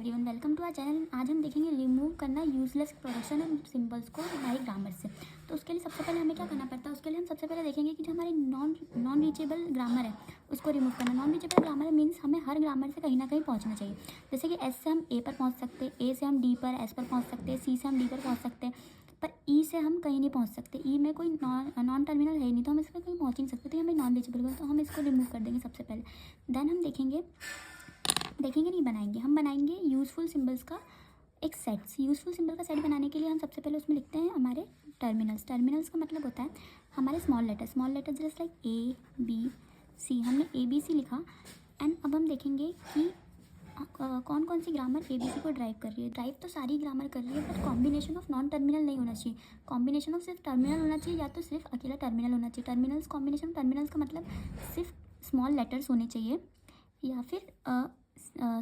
Everyone welcome to our channel. आज हम देखेंगे रिमूव करना यूजलेस प्रोडक्शन एंड सिंबल्स को हमारे ग्रामर से। तो उसके लिए सबसे पहले हमें क्या करना पड़ता है, उसके लिए हम सबसे पहले देखेंगे कि जो हमारे नॉन रीचेबल ग्रामर है उसको रिमूव करना। नॉन रीचेबल ग्रामर मीन्स हमें हर ग्रामर से कहीं ना कहीं पहुंचना चाहिए। जैसे कि एस से हम ए पर पहुंच सकते हैं, ए से हम डी पर एस पर पहुंच सकते हैं, सी से हम डी पर पहुंच सकते हैं, पर ई से हम कहीं नहीं पहुंच सकते। ई में कोई नॉन टर्मिनल है ही नहीं, तो हम इसमें कहीं पहुंच ही नहीं सकते। तो हमें नॉन रीचेबल है, तो हम इसको रिमूव कर देंगे सबसे पहले। देन हम देखेंगे नहीं बनाएंगे, हम बनाएंगे यूज़फुल सिंबल्स का एक सेट। यूज़फुल सिंबल का सेट बनाने के लिए हम सबसे पहले उसमें लिखते हैं हमारे टर्मिनल्स। टर्मिनल्स का मतलब होता है हमारे small letter just like A B C. हमने ए बी सी लिखा एंड अब हम देखेंगे कि कौन कौन सी ग्रामर ए बी सी को ड्राइव कर रही है। ड्राइव तो सारी ग्रामर कर रही है, but combination of non terminal नहीं होना चाहिए। कॉम्बिनेशन ऑफ सिर्फ टर्मिनल होना चाहिए, या तो सिर्फ अकेला टर्मिनल होना चाहिए। टर्मिनल्स कॉम्बिनेशन टर्मिनल्स का मतलब सिर्फ स्मॉल लेटर्स होने चाहिए, या फिर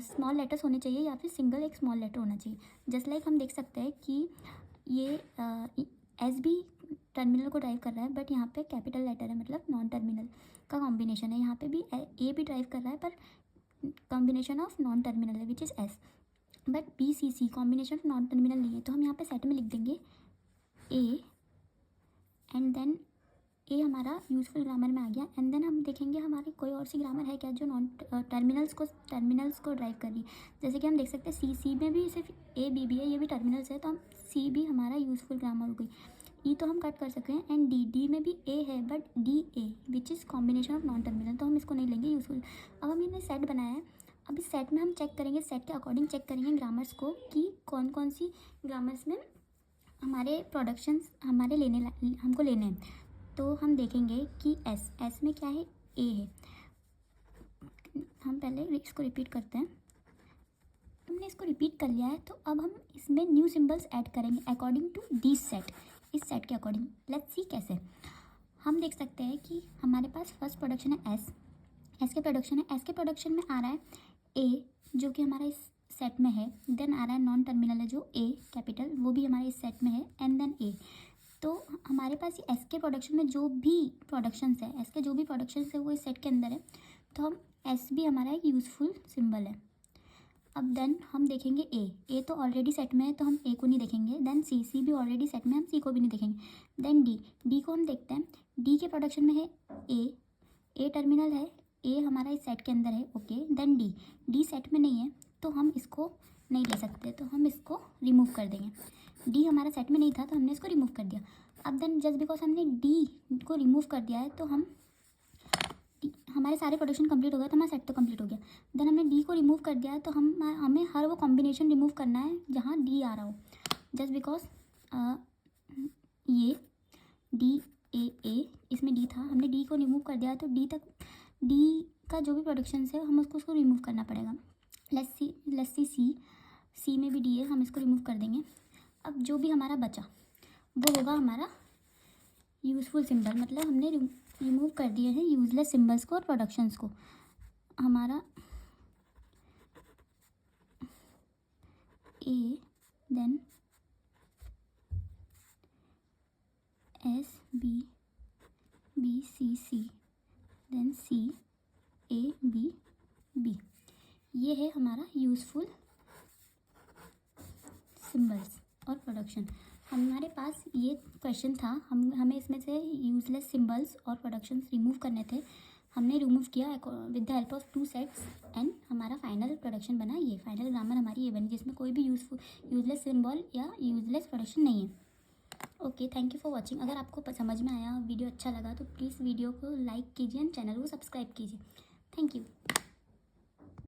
स्मॉल लेटर्स होने चाहिए, या फिर सिंगल एक स्मॉल लेटर होना चाहिए। जस्ट लाइक हम देख सकते हैं कि ये एस भी टर्मिनल को ड्राइव कर रहा है, बट यहाँ पे कैपिटल लेटर है, मतलब नॉन टर्मिनल का कॉम्बिनेशन है। यहाँ पे भी ए भी ड्राइव कर रहा है, पर कॉम्बिनेशन ऑफ नॉन टर्मिनल है which is S. But B C C combination of non terminal नहीं है, तो हम यहाँ पे सेट में लिख देंगे ए एंड देन ए हमारा यूज़फुल ग्रामर में आ गया। एंड देन हम देखेंगे हमारी कोई और सी ग्रामर है क्या जो नॉन टर्मिनल्स को ड्राइव कर रही है। जैसे कि हम देख सकते हैं सी में भी सिर्फ ए बी भी है, ये भी टर्मिनल्स है, तो हम सी भी हमारा यूज़फुल ग्रामर हो गई। ई तो हम कट कर सकते हैं एंड डी में भी ए है, but D A which is combination of non terminal, तो हम इसको नहीं लेंगे यूज़फुल। अब हम इन्हें सेट बनाया है। अब इस सेट में हम चेक करेंगे, सेट के अकॉर्डिंग चेक करेंगे ग्रामर्स को कि कौन कौन सी ग्रामर्स में हमारे प्रोडक्शंस हमको लेने हैं। तो हम देखेंगे कि एस में क्या है, ए है। हम पहले इसको रिपीट करते हैं। हमने इसको रिपीट कर लिया है, तो अब हम इसमें न्यू सिंबल्स ऐड करेंगे अकॉर्डिंग टू दिस सेट। इस सेट के अकॉर्डिंग लेट्स सी कैसे। हम देख सकते हैं कि हमारे पास फर्स्ट प्रोडक्शन है एस के प्रोडक्शन है। एस के प्रोडक्शन में आ रहा है ए, जो कि हमारा इस सेट में है। देन आ रहा है नॉन टर्मिनल है जो ए कैपिटल, वो भी हमारे इस सेट में है, एंड देन ए। तो हमारे पास एस के प्रोडक्शन में जो भी प्रोडक्शंस है, एस के जो भी प्रोडक्शंस है वो इस सेट के अंदर है, तो हम एस भी हमारा एक यूज़फुल सिंबल है। अब देन हम देखेंगे ए तो ऑलरेडी सेट में है, तो हम ए को नहीं देखेंगे। देन सी भी ऑलरेडी सेट में है, हम सी को भी नहीं देखेंगे। देन डी को हम देखते हैं। डी के प्रोडक्शन में है ए टर्मिनल है, ए हमारा इस सेट के अंदर है, ओके। देन डी सेट में नहीं है, तो हम इसको नहीं ले सकते, तो हम इसको रिमूव कर देंगे। डी हमारा सेट में नहीं था, तो हमने इसको रिमूव कर दिया। अब देन जस्ट बिकॉज हमने डी को रिमूव कर दिया है, तो हमारे सारे प्रोडक्शन कंप्लीट हो गया, तो हमारा सेट तो कंप्लीट हो गया। देन हमने डी को रिमूव कर दिया है, तो हमें हर वो कॉम्बिनेशन रिमूव करना है जहाँ डी आ रहा हो। जस्ट बिकॉज ये डी ए इसमें डी था, हमने डी को रिमूव कर दिया है, तो डी का जो भी प्रोडक्शन है हम उसको रिमूव करना पड़ेगा। लेट्स सी में भी डी है, हम इसको रिमूव कर देंगे। अब जो भी हमारा बचा वो होगा हमारा यूज़फुल सिंबल, मतलब हमने रिमूव कर दिए हैं यूज़लेस सिंबल्स को और प्रोडक्शंस को। हमारा A then S B C then C A B, ये है हमारा यूज़फुल सिंबल्स और प्रोडक्शन। हमारे पास ये क्वेश्चन था, हमें इसमें से यूज़लेस सिंबल्स और प्रोडक्शंस रिमूव करने थे। हमने रिमूव किया with the help of 2 sets and हमारा फाइनल प्रोडक्शन बना, ये फाइनल ग्रामर हमारी ये बनी, जिसमें कोई भी यूज़लेस सिंबल या यूज़लेस प्रोडक्शन नहीं है। Okay, thank you for watching. अगर आपको समझ में आया, वीडियो अच्छा लगा, तो प्लीज़ वीडियो को लाइक कीजिए एंड चैनल को सब्सक्राइब कीजिए। Thank you.